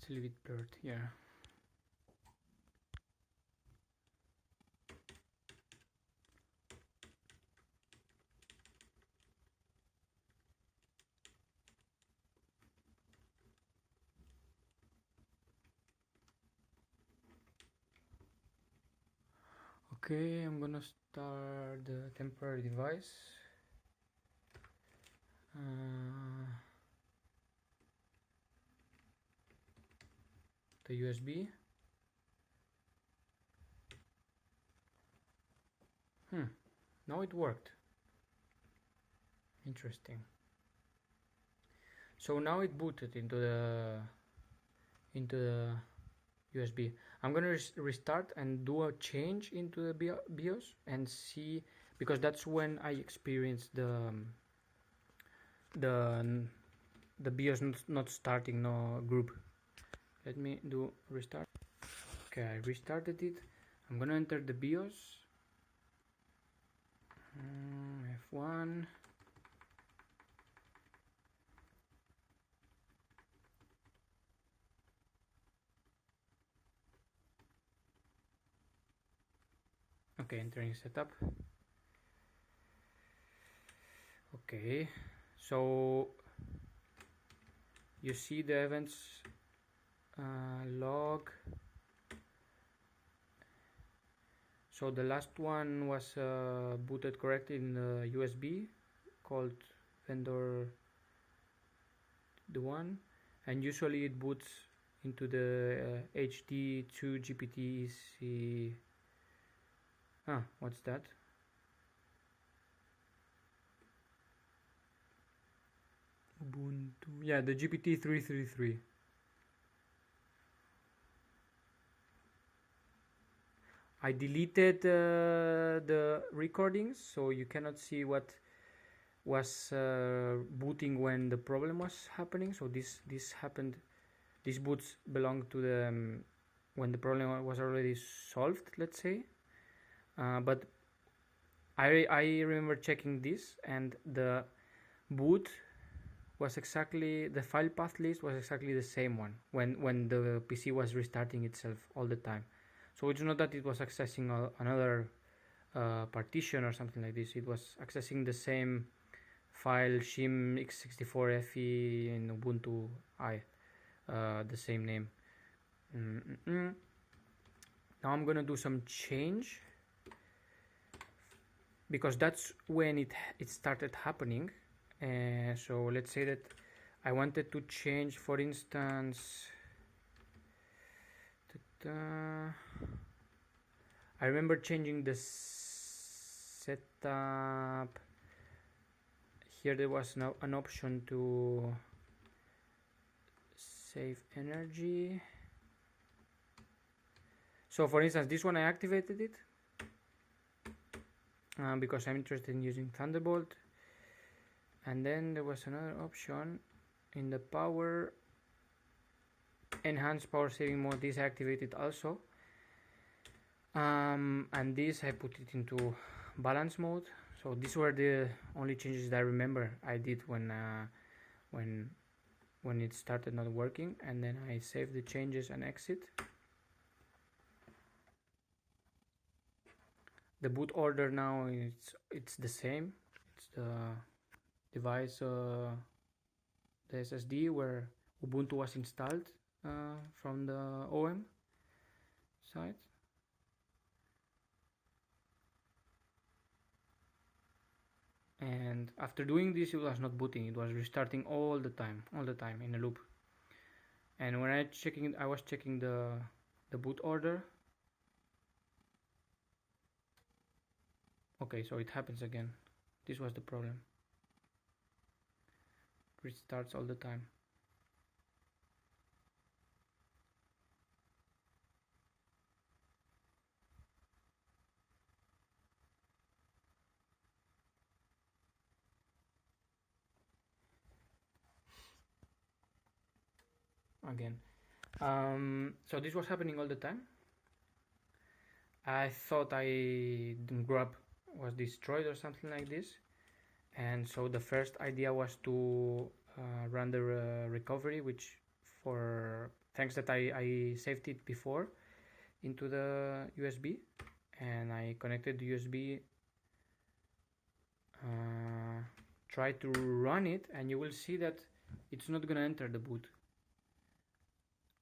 Let's leave it blurred here. Okay, I'm gonna start the temporary device. The USB. Now it worked. Interesting. So now it booted into the USB. I'm gonna restart and do a change into the BIOS and see, because that's when I experienced the BIOS not starting no group. Let me do restart. Okay, I restarted it. I'm gonna enter the BIOS. F1. Okay, entering setup. Okay, so you see the events log. So the last one was booted correctly in the USB called vendor the one, and usually it boots into the HD2 GPT-C. What's that? Ubuntu. Yeah, the GPT-333. I deleted the recordings, so you cannot see what was booting when the problem was happening. So this happened. These boots belong to the when the problem was already solved, let's say. But I remember checking this, and the boot was exactly, the file path list was exactly the same one when the PC was restarting itself all the time. So it's not that it was accessing another partition or something like this. It was accessing the same file, shim x64fe in Ubuntu I, the same name. Now I'm gonna do some change, because that's when it started happening. So let's say that I wanted to change, for instance, I remember changing the setup. Here there was now an option to save energy. So for instance, this one I activated it because I'm interested in using Thunderbolt. And then there was another option in the power, enhanced power saving mode. This I activated also, and this I put it into balance mode. So these were the only changes that I remember I did when it started not working, and then I save the changes and exit. The boot order now it's the same. It's the device, the SSD where Ubuntu was installed from the OM side. And after doing this, it was not booting. It was restarting all the time in a loop. And when I was checking the boot order. Okay, so it happens again. This was the problem. Restarts all the time. Again. So this was happening all the time. I thought the grub was destroyed or something like this, and so the first idea was to run the recovery, which for thanks that I saved it before into the USB, and I connected the USB, try to run it, and you will see that it's not gonna enter the boot,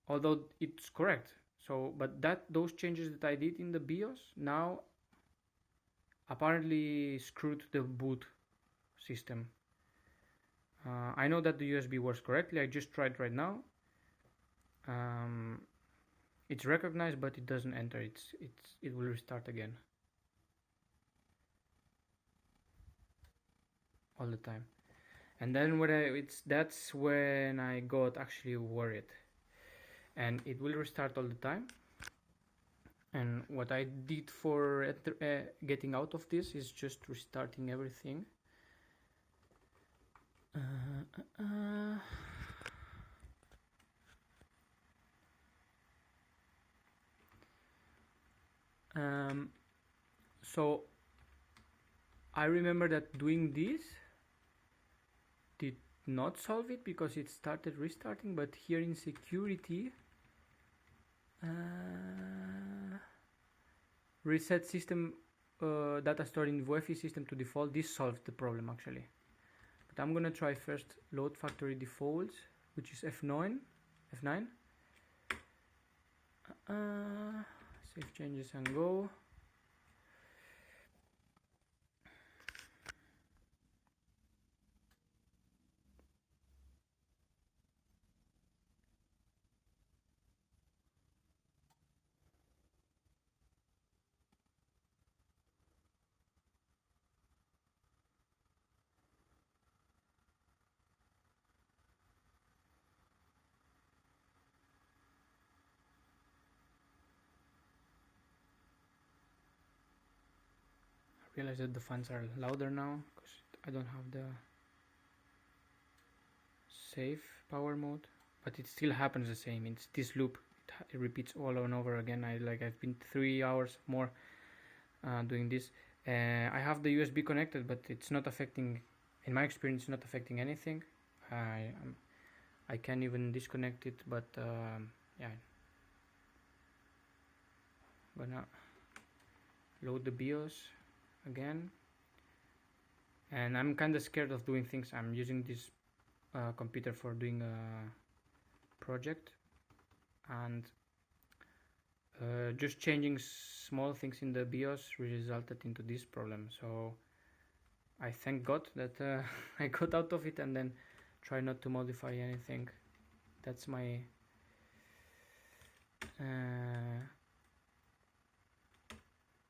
although it's correct. So, but those changes that I did in the BIOS now apparently screwed the boot system. I know that the USB works correctly. I just tried right now. It's recognized, but it doesn't enter. It will restart again all the time. And then that's when I got actually worried, and it will restart all the time. And what I did for getting out of this is just restarting everything. So I remember that doing this did not solve it because it started restarting, but here in security, reset system data stored in Wi-Fi system to default, this solved the problem actually. But I'm gonna try first load factory defaults, which is F9. Save changes and go. I realize that the fans are louder now because I don't have the safe power mode, but it still happens the same. It's this loop. It repeats all and over again. I've been 3 hours more doing this. I have the USB connected, but it's not affecting, in my experience, not affecting anything. I can even disconnect it, but yeah. I'm gonna load the BIOS again, and I'm kind of scared of doing things. I'm using this computer for doing a project, and just changing small things in the BIOS resulted into this problem. So I thank God that I got out of it, and then try not to modify anything. That's my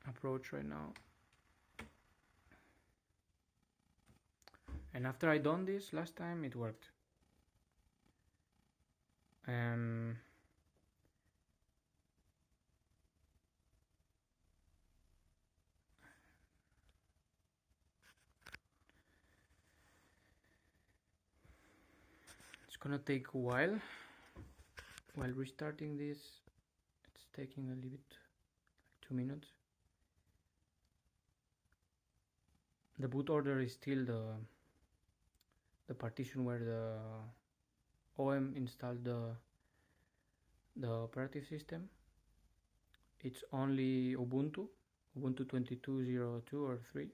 approach right now. And after I done this last time, it worked. It's gonna take a while restarting this. It's taking a little bit, like 2 minutes. The boot order is still the partition where the OM installed the operative system. It's only Ubuntu 22.02 or 3,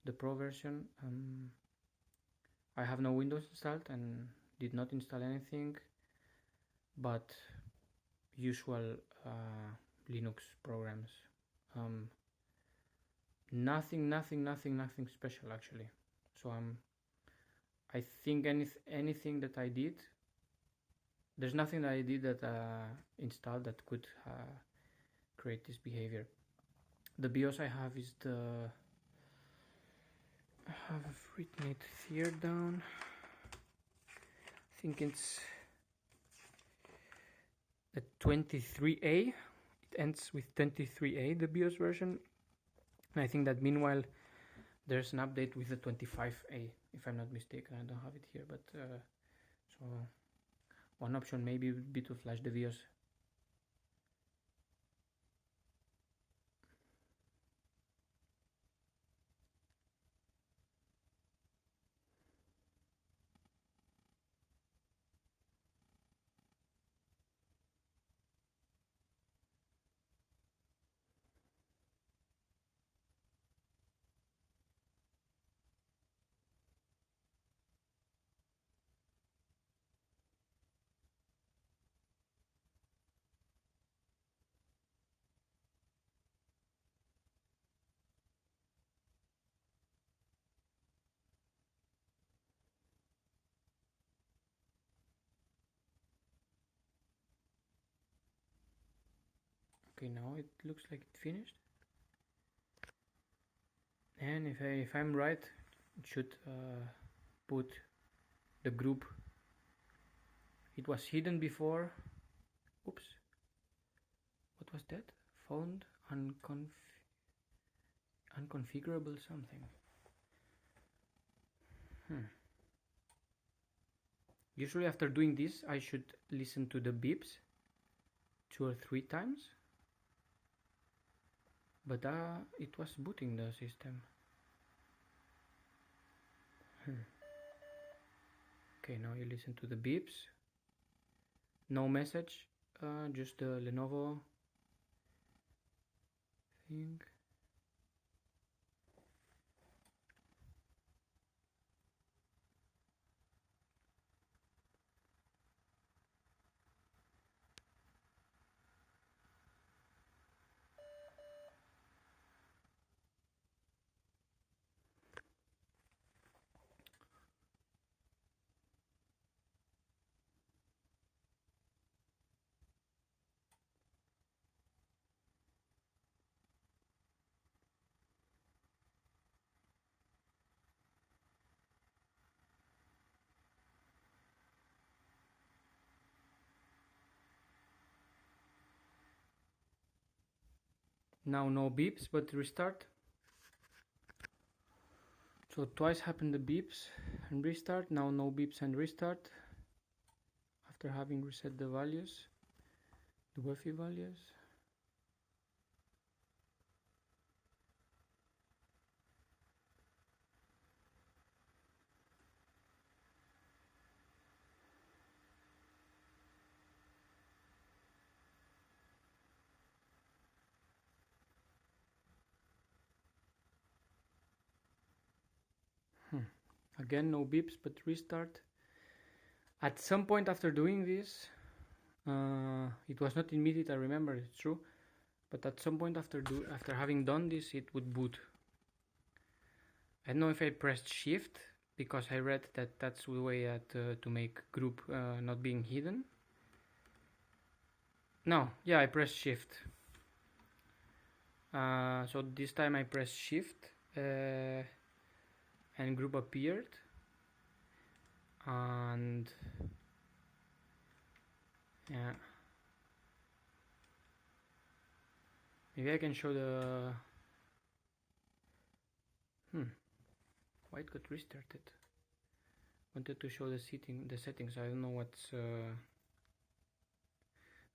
the Pro version. I have no Windows installed and did not install anything but usual Linux programs. Nothing special actually. So I think anything that I did, there's nothing that I did that installed that could create this behavior. The BIOS I have is I have written it here down. I think it's the 23A. It ends with 23A, the BIOS version. And I think that meanwhile there's an update with the 25A, if I'm not mistaken. I don't have it here, but so one option may be to flash the BIOS. Okay, now it looks like it finished. And if I'm right, it should put the group. It was hidden before. Oops. What was that? Found unconfigurable something. Usually after doing this, I should listen to the beeps 2 or 3 times. But it was booting the system. Okay, now you listen to the beeps. No message, just the Lenovo thing. Now no beeps, but restart. So twice happened the beeps and restart. Now no beeps and restart. After having reset the values, the Wi-Fi values. Again, no beeps, but restart. At some point after doing this, it was not immediate, I remember, it's true. But at some point after having done this, it would boot. I don't know if I pressed shift, because I read that that's the way to make group not being hidden. No, yeah, I pressed shift. So this time I pressed shift and group appeared, and yeah, maybe I can show the why it got restarted. Wanted to show the settings. I don't know what's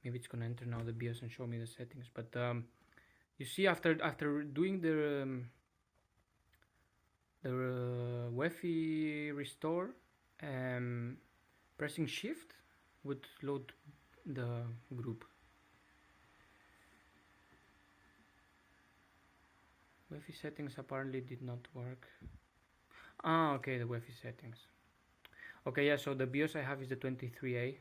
maybe it's gonna enter now the BIOS and show me the settings, but you see after doing the Wi-Fi restore, pressing shift would load the group. Wi-Fi settings apparently did not work. Okay, the Wi-Fi settings. Okay, yeah, so the BIOS I have is the 23A,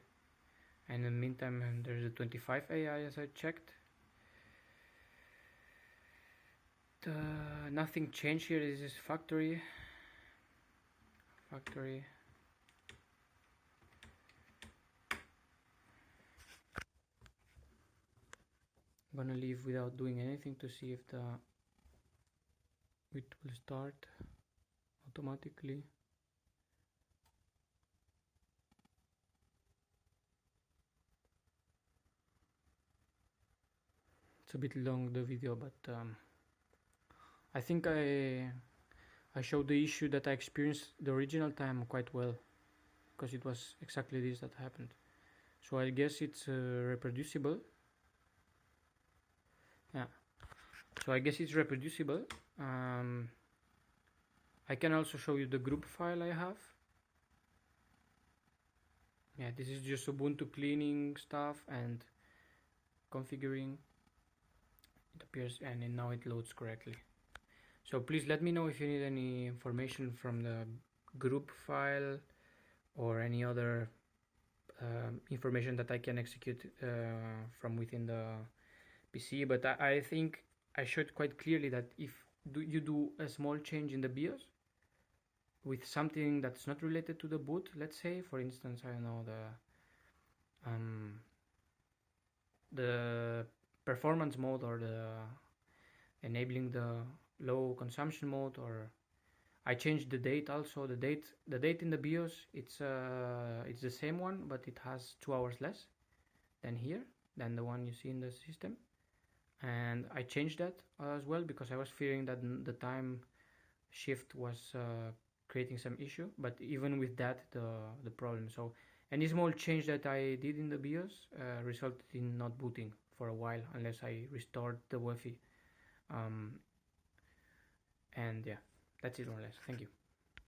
and in the meantime there's a 25A as I checked. Nothing changed here. This is factory. I'm gonna leave without doing anything to see if it will start automatically. It's a bit long, the video, but I think I showed the issue that I experienced the original time quite well, because it was exactly this that happened. So I guess it's reproducible. Yeah, so I guess it's reproducible. I can also show you the group file I have. Yeah, this is just Ubuntu cleaning stuff and configuring. It appears, and now it loads correctly. So please let me know if you need any information from the group file or any other information that I can execute from within the PC. But I think I showed quite clearly that if you do a small change in the BIOS with something that's not related to the boot, let's say, for instance, I don't know, the performance mode or the enabling the low consumption mode, or I changed the date also. The date in the BIOS, it's the same one, but it has 2 hours less than the one you see in the system. And I changed that as well because I was fearing that the time shift was creating some issue. But even with that, the problem. So any small change that I did in the BIOS resulted in not booting for a while unless I restored the Wi-Fi. And yeah, that's it more or less. Thank you.